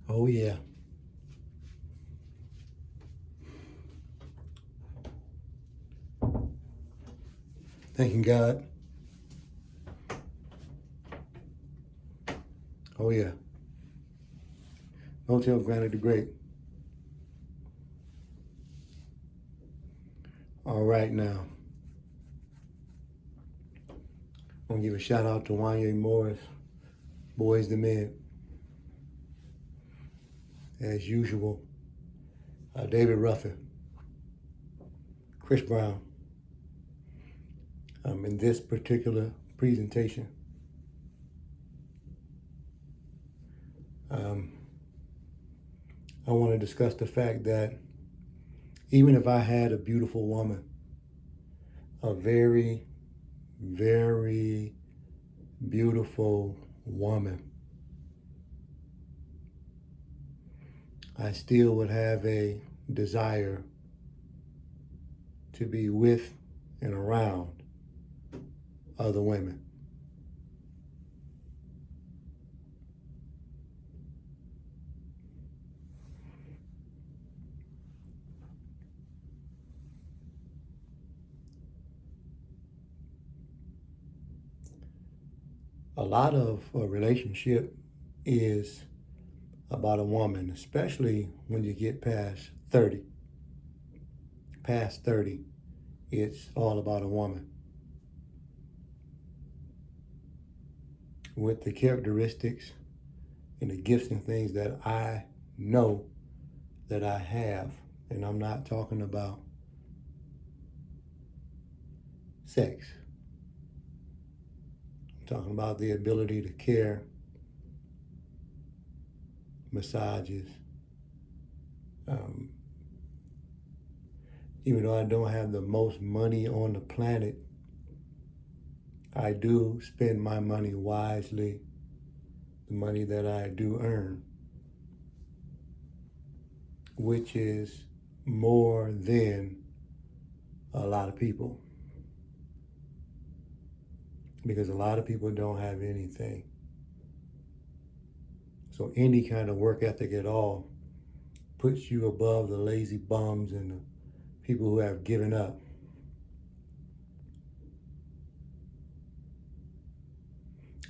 Oh, yeah. Thanking God. Oh, yeah. Motell granted the great. All right, now. I'm going to give a shout out to Wanye Morris, Boys the Men. As usual, David Ruffin, Chris Brown. In this particular presentation, I want to discuss the fact that even if I had a beautiful woman, a very, very beautiful woman, I still would have a desire to be with and around other women. A lot of a relationship is about a woman, especially when you get past 30. Past 30, it's all about a woman. With the characteristics and the gifts and things that I know that I have, and I'm not talking about sex. I'm talking about the ability to care, massages. Even though I don't have the most money on the planet, I do spend my money wisely, the money that I do earn, which is more than a lot of people. Because a lot of people don't have anything. So any kind of work ethic at all puts you above the lazy bums and the people who have given up.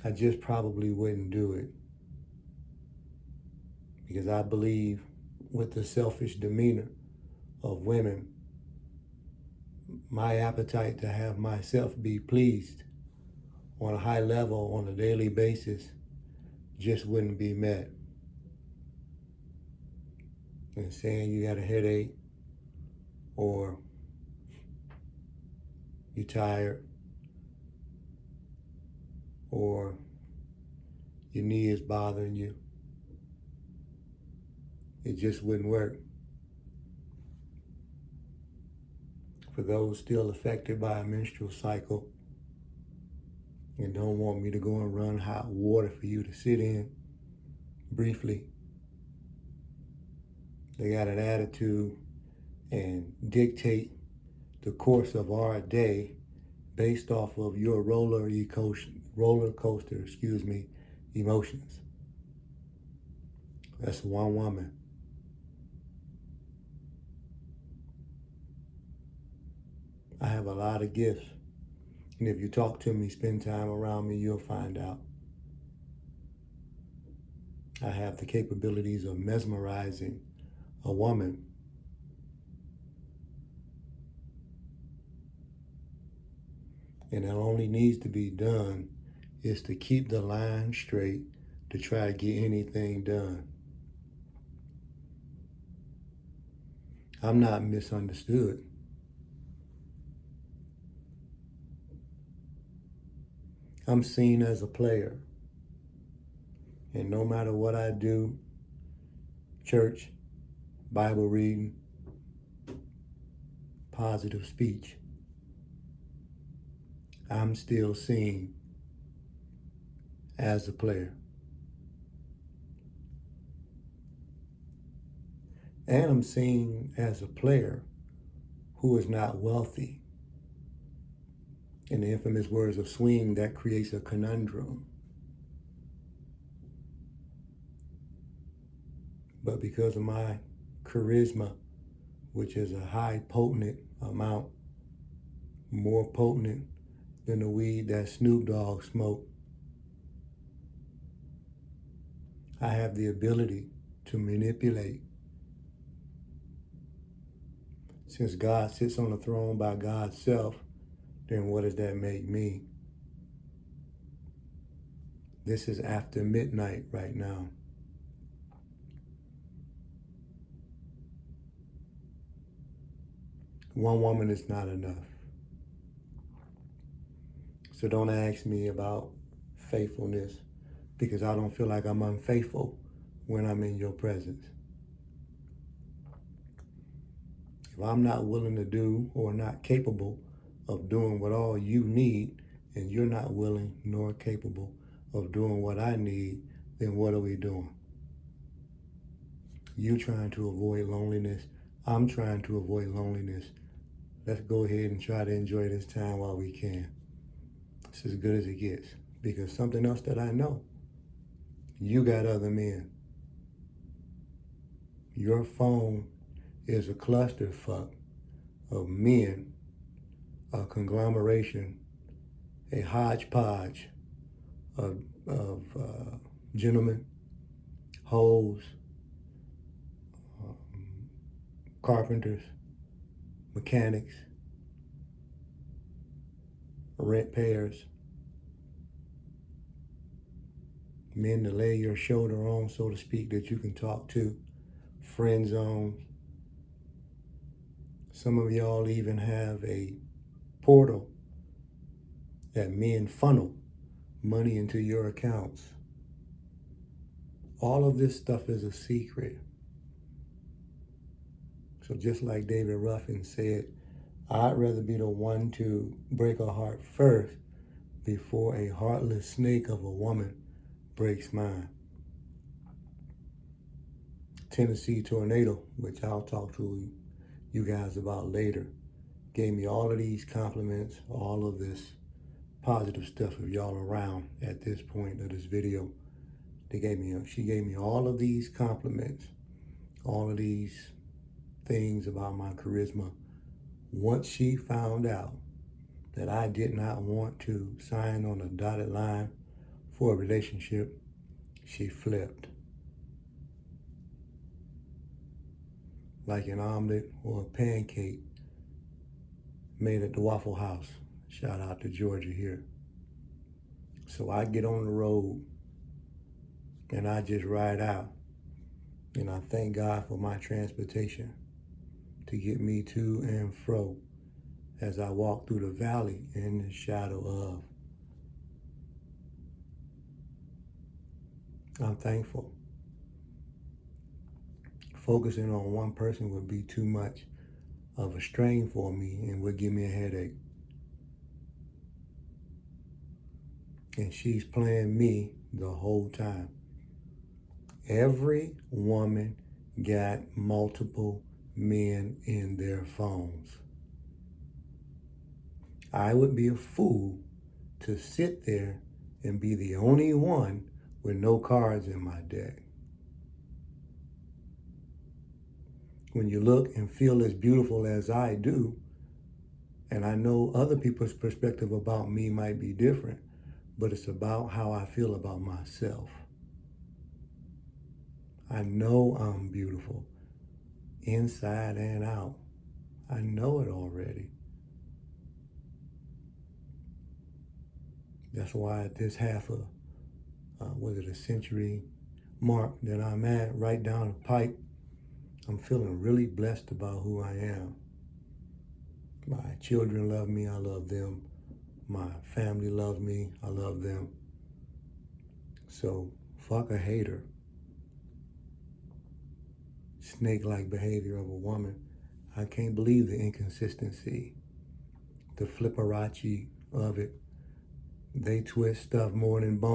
I just probably wouldn't do it because I believe with the selfish demeanor of women, my appetite to have myself be pleased on a high level on a daily basis just wouldn't be met. And saying you got a headache or you're tired or your knee is bothering you, it just wouldn't work. For those still affected by a menstrual cycle and don't want me to go and run hot water for you to sit in briefly, they got an attitude and dictate the course of our day based off of your roller coaster, emotions. That's one woman. I have a lot of gifts. And if you talk to me, spend time around me, you'll find out. I have the capabilities of mesmerizing a woman. And it only needs to be done is to keep the line straight to try to get anything done. I'm not misunderstood. I'm seen as a player. And no matter what I do, church, Bible reading, positive speech, I'm still seen as a player. And I'm seen as a player who is not wealthy. In the infamous words of Swing, that creates a conundrum. But because of my charisma, which is a high potent amount, more potent than the weed that Snoop Dogg smoked, I have the ability to manipulate. Since God sits on the throne by God's self, then what does that make me? This is after midnight right now. One woman is not enough. So don't ask me about faithfulness, because I don't feel like I'm unfaithful when I'm in your presence. If I'm not willing to do or not capable of doing what all you need, and you're not willing nor capable of doing what I need, then what are we doing? You trying to avoid loneliness. I'm trying to avoid loneliness. Let's go ahead and try to enjoy this time while we can. It's as good as it gets. Because something else that I know, you got other men. Your phone is a clusterfuck of men, a conglomeration, a hodgepodge of gentlemen, hoes, carpenters, mechanics, rent payers, men to lay your shoulder on, so to speak, that you can talk to, friend zones. Some of y'all even have a portal that men funnel money into your accounts. All of this stuff is a secret. So just like David Ruffin said, I'd rather be the one to break a heart first before a heartless snake of a woman breaks mine. Tennessee Tornado, which I'll talk to you guys about later, gave me all of these compliments, all of this positive stuff of y'all around at this point of this video. She gave me all of these compliments, all of these things about my charisma. Once she found out that I did not want to sign on a dotted line for a relationship, she flipped. Like an omelet or a pancake made at the Waffle House. Shout out to Georgia here. So I get on the road and I just ride out. And I thank God for my transportation to get me to and fro as I walk through the valley in the shadow of. I'm thankful. Focusing on one person would be too much of a strain for me and would give me a headache. And she's playing me the whole time. Every woman got multiple men in their phones. I would be a fool to sit there and be the only one with no cards in my deck. When you look and feel as beautiful as I do, and I know other people's perspective about me might be different, but it's about how I feel about myself. I know I'm beautiful, inside and out. I know it already. That's why at this half a century mark that I'm at, right down the pipe, I'm feeling really blessed about who I am. My children love me, I love them. My family loves me, I love them. So, fuck a hater. Snake-like behavior of a woman. I can't believe the inconsistency, the flipperacci of it. They twist stuff more than bone.